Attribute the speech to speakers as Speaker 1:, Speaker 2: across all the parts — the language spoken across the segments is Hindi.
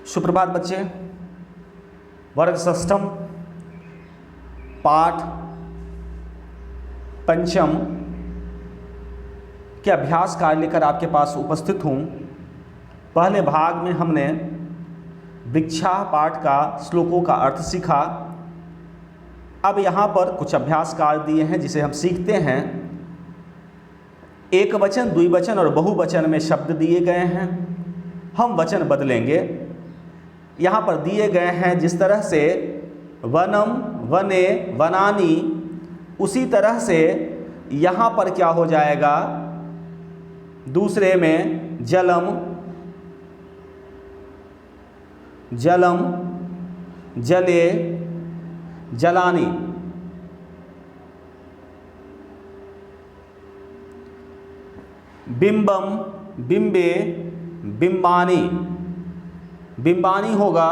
Speaker 1: सुप्रभात बच्चे। वर्ग षष्ठम पाठ पंचम के अभ्यास कार्य लेकर आपके पास उपस्थित हूँ। पहले भाग में हमने वृक्षा पाठ का श्लोकों का अर्थ सीखा। अब यहाँ पर कुछ अभ्यास कार्य दिए हैं जिसे हम सीखते हैं। एक वचन, द्विवचन और बहुवचन में शब्द दिए गए हैं। हम वचन बदलेंगे। यहाँ पर दिए गए हैं जिस तरह से वनम, वने, वनानी, उसी तरह से यहाँ पर क्या हो जाएगा, दूसरे में जलम, जलम, जले, जलानी। बिंबम, बिंबे, बिंबानी, बिंबानी होगा।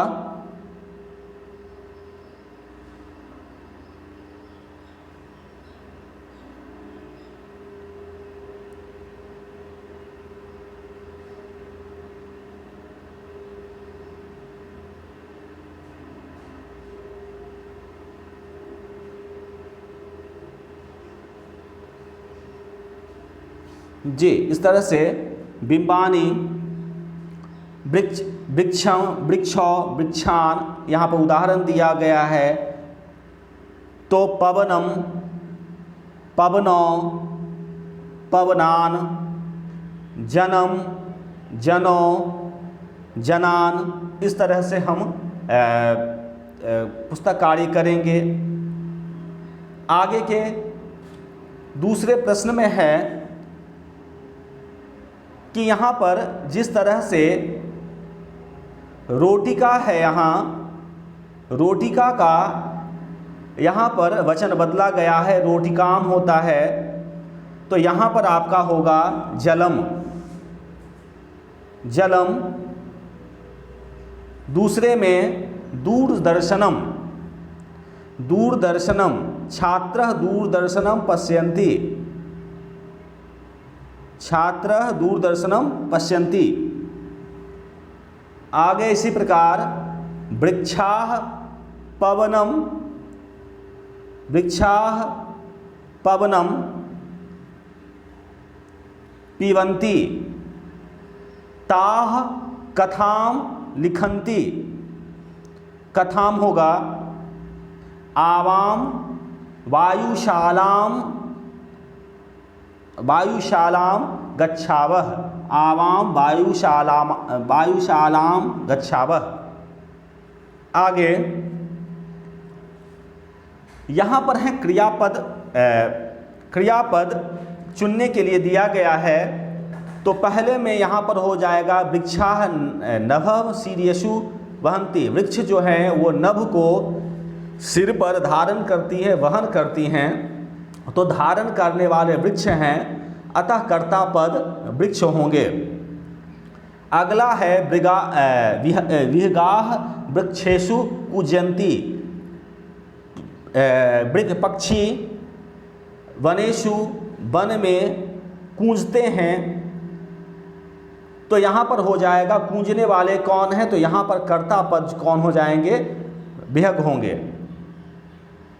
Speaker 1: जी, इस तरह से बिंबानी, वृक्ष, वृक्षम, वृक्षौ, वृक्षान, यहाँ पर उदाहरण दिया गया है। तो पवनम, पवनौ, पवनान, जनम, जनो, जनान। इस तरह से हम पुस्तक कार्य करेंगे। आगे के दूसरे प्रश्न में है कि यहाँ पर जिस तरह से रोटिका है, यहाँ रोटिका का यहाँ पर वचन बदला गया है, रोटिकाम होता है। तो यहाँ पर आपका होगा जलम, जलम। दूसरे में दूरदर्शनम, दूरदर्शनम, छात्रः दूरदर्शनम पश्यन्ति, छात्रः दूरदर्शनम पश्यन्ति। आगे इसी प्रकार वृक्षाः पवनम, वृक्षाः पवनम पिबन्ति, ताः कथाम लिखन्ति। कथाम होगा आवाम वायुशालाम, वायुशालाम गच्छावः, आवाम वायुशालाम, वायुशालाम गच्छावः। आगे यहाँ पर है क्रियापद। क्रियापद चुनने के लिए दिया गया है। तो पहले में यहाँ पर हो जाएगा वृक्षाः नभः शीर्यसु वहन्ति। वृक्ष जो है वो नभ को सिर पर धारण करती है, वहन करती हैं। तो धारण करने वाले वृक्ष हैं, अतः कर्ता पद वृक्ष होंगे। अगला है विहगाः वृक्षेषु कूजन्ति। वृक्ष पक्षी वनेषु, वन में कूंजते हैं। तो यहाँ पर हो जाएगा कूंजने वाले कौन है, तो यहाँ पर कर्ता पद कौन हो जाएंगे, विहग होंगे।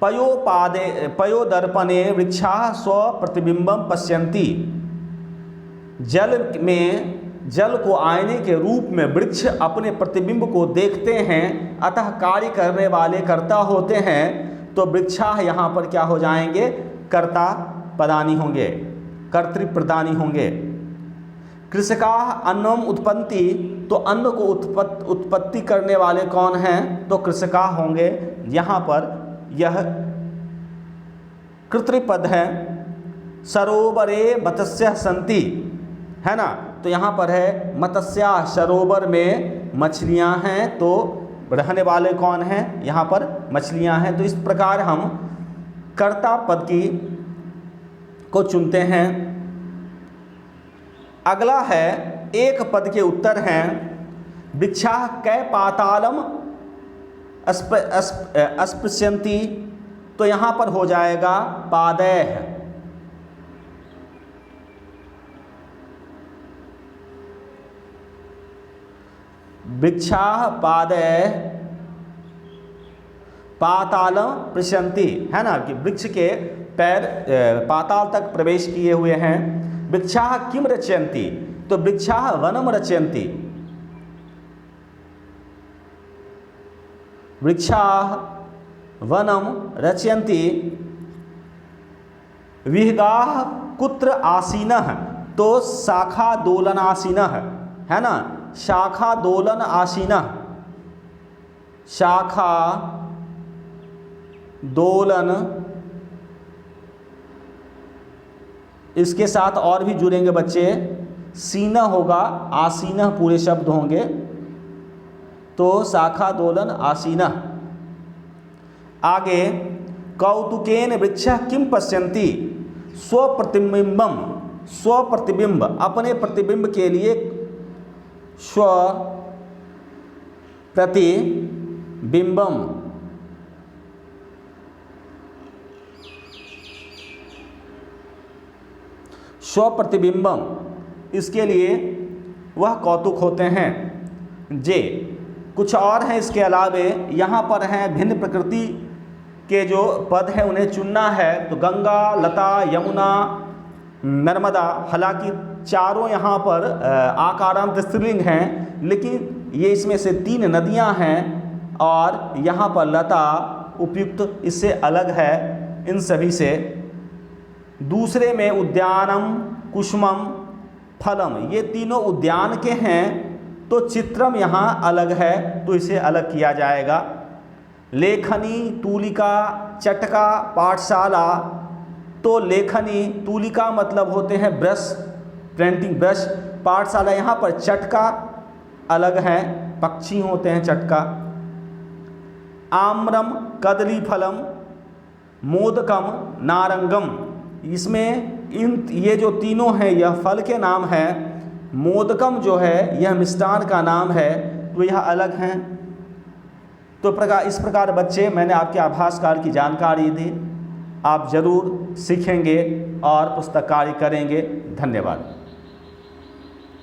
Speaker 1: पयोपादे, पयोदर्पणे वृक्षाः स्वप्रतिबिंबं पश्यन्ति। जल में, जल को आईने के रूप में वृक्ष अपने प्रतिबिंब को देखते हैं, अतः कार्य करने वाले कर्ता होते हैं। तो वृक्षाः यहाँ पर क्या हो जाएंगे, कर्ता पदानी होंगे, कर्तृप्रदानी होंगे। कृषकाः अन्नम उत्पन्ति, तो अन्न को उत्पत्ति करने वाले कौन हैं, तो कृषका होंगे। यहाँ पर यह कर्तृपद है। सरोवरे मत्स्यः सन्ति, है ना। तो यहाँ पर है मत्स्याः, सरोवर में मछलियाँ हैं। तो रहने वाले कौन हैं, यहाँ पर मछलियाँ हैं। तो इस प्रकार हम कर्ता पद की को चुनते हैं। अगला है एक पद के उत्तर हैं। वृक्षाः कै पातालम अस्पृश्यन्ति। तो यहाँ पर हो जाएगा पादैः। वृक्षाः पादय पातालम प्रशंति, है ना, कि वृक्ष के पैर पाताल तक प्रवेश किए हुए हैं। वृक्षाः किम रचयन्ति, तो वृक्षाः वनम रचयन्ति, वृक्षाः वनम रचयन्ति। विहगाः कुत्र आसीनः, तो शाखा दोलनासीनः, है ना, शाखा दोलन आसीनः, शाखा दोलन, इसके साथ और भी जुड़ेंगे बच्चे, सीना होगा, आसीना पूरे शब्द होंगे, तो शाखा दोलन आसीना। आगे कौतुकेन वृक्षः किम पश्यन्ति, स्वप्रतिबिंबम, स्वप्रतिबिंब, अपने प्रतिबिंब के लिए स्व प्रतिबिंबम, स्वप्रतिबिंबम, इसके लिए वह कौतुक होते हैं। जे कुछ और हैं इसके अलावे, यहाँ पर हैं भिन्न प्रकृति के जो पद हैं उन्हें चुनना है। तो गंगा, लता, यमुना, नर्मदा, हालांकि चारों यहाँ पर आकारांत स्त्रीलिंग हैं, लेकिन ये इसमें से 3 नदियाँ हैं और यहाँ पर लता उपयुक्त इससे अलग है इन सभी से। दूसरे में उद्यानम, कुसुमम, फलम, ये तीनों उद्यान के हैं, तो चित्रम यहाँ अलग है, तो इसे अलग किया जाएगा। लेखनी, तूलिका, चटका, पाठशाला, तो लेखनी, तूलिका मतलब होते हैं ब्रश, प्रिंटिंग ब्रश, पाठशाला यहाँ पर चटका अलग है, पक्षी होते हैं चटका। आम्रम, कदली फलम, मोदकम, नारंगम, इसमें ये जो तीनों हैं यह फल के नाम हैं। मोदकम जो है यह मिष्टान का नाम है, तो यह अलग हैं। तो इस प्रकार बच्चे मैंने आपके आभास कार्य की जानकारी दी, आप ज़रूर सीखेंगे और पुस्तक कार्य करेंगे। धन्यवाद।